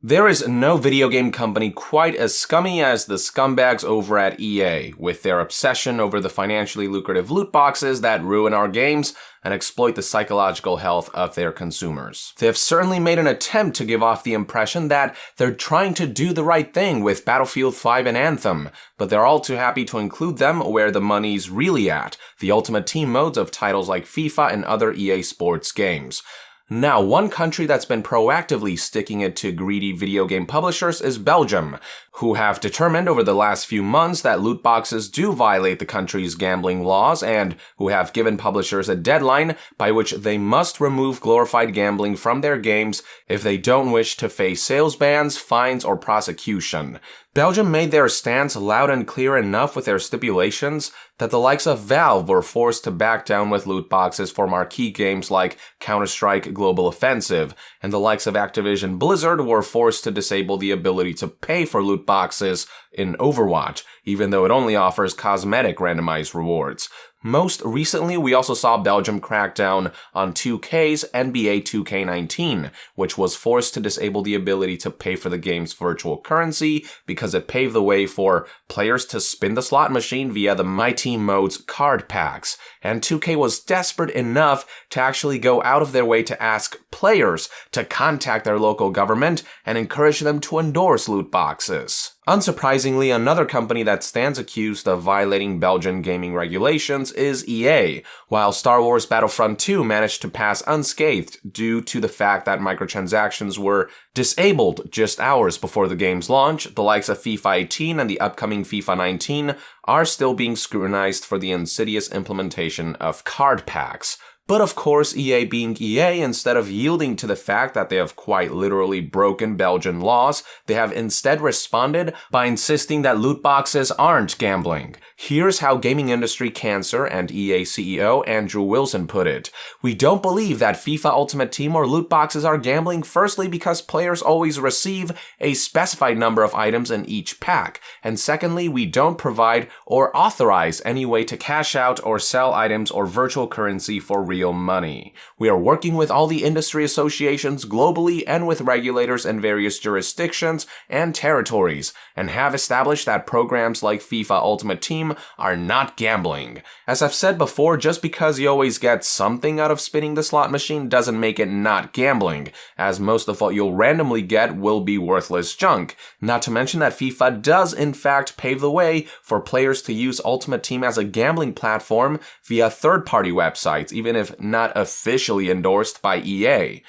There is no video game company quite as scummy as the scumbags over at EA, with their obsession over the financially lucrative loot boxes that ruin our games and exploit the psychological health of their consumers. They have certainly made an attempt to give off the impression that they're trying to do the right thing with Battlefield 5 and Anthem, but they're all too happy to include them where the money's really at, the Ultimate Team modes of titles like FIFA and other EA Sports games. Now, one country that's been proactively sticking it to greedy video game publishers is Belgium, who have determined over the last few months that loot boxes do violate the country's gambling laws and who have given publishers a deadline by which they must remove glorified gambling from their games if they don't wish to face sales bans, fines, or prosecution. Belgium made their stance loud and clear enough with their stipulations that the likes of Valve were forced to back down with loot boxes for marquee games like Counter-Strike Global Offensive, and the likes of Activision Blizzard were forced to disable the ability to pay for loot boxes in Overwatch, even though it only offers cosmetic randomized rewards. Most recently, we also saw Belgium crack down on 2K's NBA 2K19, which was forced to disable the ability to pay for the game's virtual currency because it paved the way for players to spin the slot machine via the My Team mode's card packs. And 2K was desperate enough to actually go out of their way to ask players to contact their local government and encourage them to endorse loot boxes. Unsurprisingly, another company that stands accused of violating Belgian gaming regulations is EA, while Star Wars Battlefront 2 managed to pass unscathed due to the fact that microtransactions were disabled just hours before the game's launch. The likes of FIFA 18 and the upcoming FIFA 19 are still being scrutinized for the insidious implementation of card packs. But of course, EA being EA, instead of yielding to the fact that they have quite literally broken Belgian laws, they have instead responded by insisting that loot boxes aren't gambling. Here's how gaming industry cancer and EA CEO Andrew Wilson put it. "We don't believe that FIFA Ultimate Team or loot boxes are gambling, firstly because players always receive a specified number of items in each pack, and secondly, we don't provide or authorize any way to cash out or sell items or virtual currency for real money. We are working with all the industry associations globally and with regulators in various jurisdictions and territories, and have established that programs like FIFA Ultimate Team are not gambling. As I've said before, just because you always get something out of spinning the slot machine doesn't make it not gambling, as most of what you'll randomly get will be worthless junk. Not to mention that FIFA does in fact pave the way for players to use Ultimate Team as a gambling platform via third-party websites, even if not officially endorsed by EA.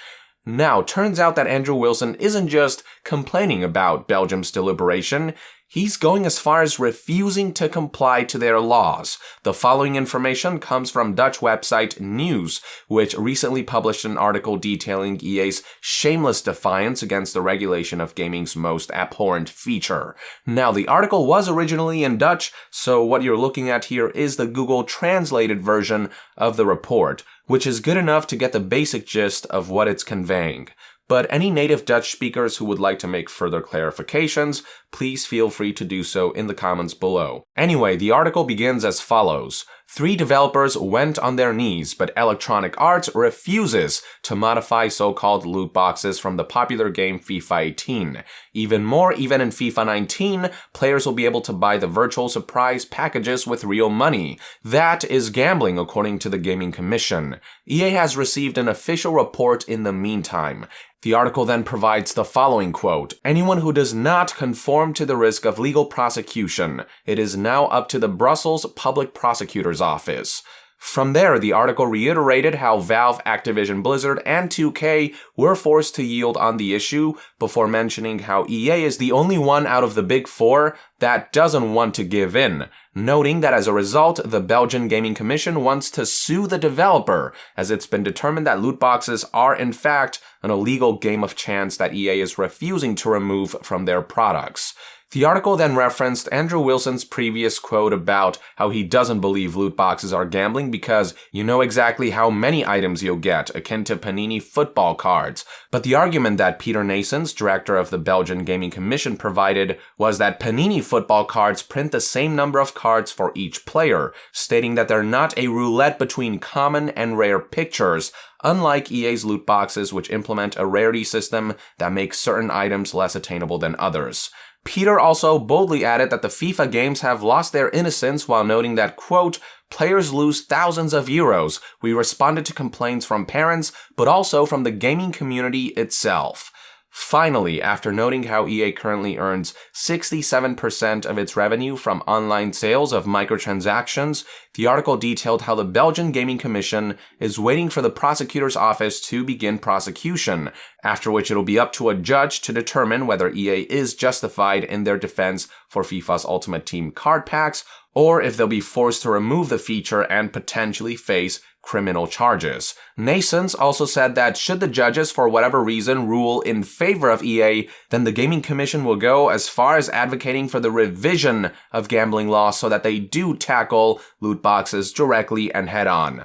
Now, turns out that Andrew Wilson isn't just complaining about Belgium's deliberation, he's going as far as refusing to comply to their laws. The following information comes from Dutch website News, which recently published an article detailing EA's shameless defiance against the regulation of gaming's most abhorrent feature. Now, the article was originally in Dutch, so what you're looking at here is the Google translated version of the report, which is good enough to get the basic gist of what it's conveying. But any native Dutch speakers who would like to make further clarifications, please feel free to do so in the comments below. Anyway, the article begins as follows. 3 developers went on their knees, but Electronic Arts refuses to modify so-called loot boxes from the popular game FIFA 18. Even more, even in FIFA 19, players will be able to buy the virtual surprise packages with real money. That is gambling, according to the Gaming Commission. EA has received an official report in the meantime. The article then provides the following quote, "Anyone who does not conform to the risk of legal prosecution, it is now up to the Brussels Public Prosecutor's Office." From there, the article reiterated how Valve, Activision Blizzard, and 2K were forced to yield on the issue before mentioning how EA is the only one out of the big 4 that doesn't want to give in, noting that as a result, the Belgian Gaming Commission wants to sue the developer, as it's been determined that loot boxes are in fact an illegal game of chance that EA is refusing to remove from their products. The article then referenced Andrew Wilson's previous quote about how he doesn't believe loot boxes are gambling because you know exactly how many items you'll get, akin to Panini football cards. But the argument that Peter Naessens, director of the Belgian Gaming Commission, provided was that Panini football cards print the same number of cards for each player, stating that they're not a roulette between common and rare pictures, unlike EA's loot boxes, which implement a rarity system that makes certain items less attainable than others. Peter also boldly added that the FIFA games have lost their innocence while noting that, quote, players lose thousands of euros. We responded to complaints from parents, but also from the gaming community itself. Finally, after noting how EA currently earns 67% of its revenue from online sales of microtransactions, the article detailed how the Belgian Gaming Commission is waiting for the prosecutor's office to begin prosecution, after which it'll be up to a judge to determine whether EA is justified in their defense for FIFA's Ultimate Team card packs, or if they'll be forced to remove the feature and potentially face criminal charges. Naessens also said that should the judges for whatever reason rule in favor of EA, then the Gaming Commission will go as far as advocating for the revision of gambling laws so that they do tackle loot boxes directly and head on.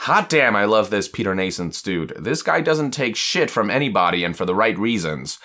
Hot damn, I love this Peter Naessens dude. This guy doesn't take shit from anybody and for the right reasons.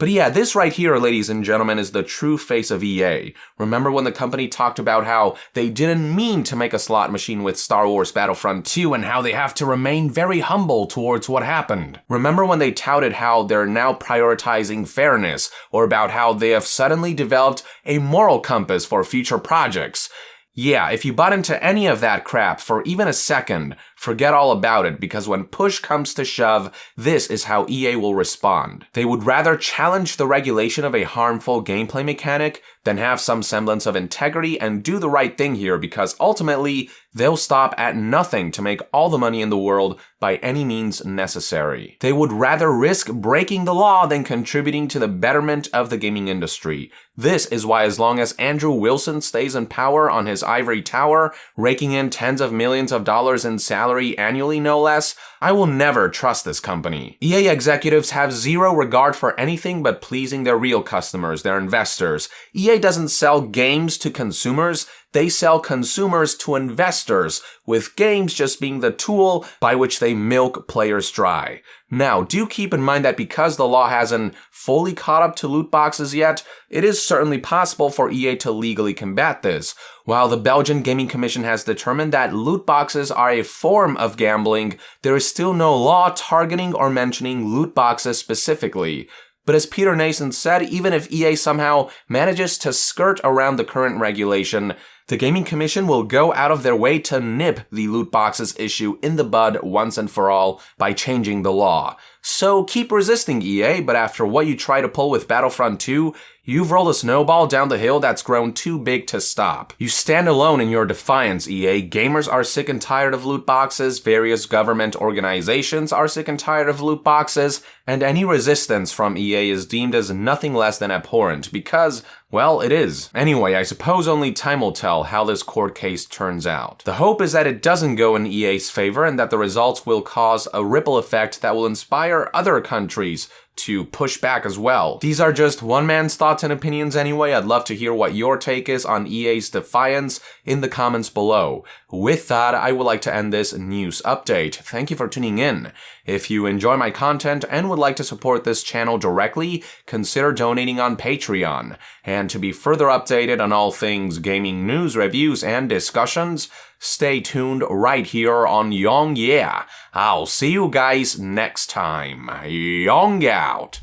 But yeah, this right here, ladies and gentlemen, is the true face of EA. Remember when the company talked about how they didn't mean to make a slot machine with Star Wars Battlefront 2 and how they have to remain very humble towards what happened? Remember when they touted how they're now prioritizing fairness, or about how they have suddenly developed a moral compass for future projects? Yeah, if you bought into any of that crap for even a second, forget all about it, because when push comes to shove, this is how EA will respond. They would rather challenge the regulation of a harmful gameplay mechanic than have some semblance of integrity and do the right thing here, because ultimately, they'll stop at nothing to make all the money in the world by any means necessary. They would rather risk breaking the law than contributing to the betterment of the gaming industry. This is why as long as Andrew Wilson stays in power on his ivory tower, raking in tens of millions of dollars in salary annually no less, I will never trust this company. EA executives have zero regard for anything but pleasing their real customers, their investors. EA doesn't sell games to consumers, they sell consumers to investors, with games just being the tool by which they milk players dry. Now, do keep in mind that because the law hasn't fully caught up to loot boxes yet, it is certainly possible for EA to legally combat this. While the Belgian Gaming Commission has determined that loot boxes are a form of gambling, there is still no law targeting or mentioning loot boxes specifically. But as Peter Naessens said, even if EA somehow manages to skirt around the current regulation, the Gaming Commission will go out of their way to nip the loot boxes issue in the bud once and for all by changing the law. So keep resisting, EA, but after what you try to pull with Battlefront 2, you've rolled a snowball down the hill that's grown too big to stop. You stand alone in your defiance, EA. Gamers are sick and tired of loot boxes, various government organizations are sick and tired of loot boxes, and any resistance from EA is deemed as nothing less than abhorrent because, well, it is. Anyway, I suppose only time will tell how this court case turns out. The hope is that it doesn't go in EA's favor and that the results will cause a ripple effect that will inspire other countries to push back as well. These are just one man's thoughts and opinions anyway. I'd love to hear what your take is on EA's defiance in the comments below. With that, I would like to end this news update. Thank you for tuning in. If you enjoy my content and would like to support this channel directly, consider donating on Patreon. And to be further updated on all things gaming news, reviews, and discussions, stay tuned right here on Yong Yeah. I'll see you guys next time. Yong out.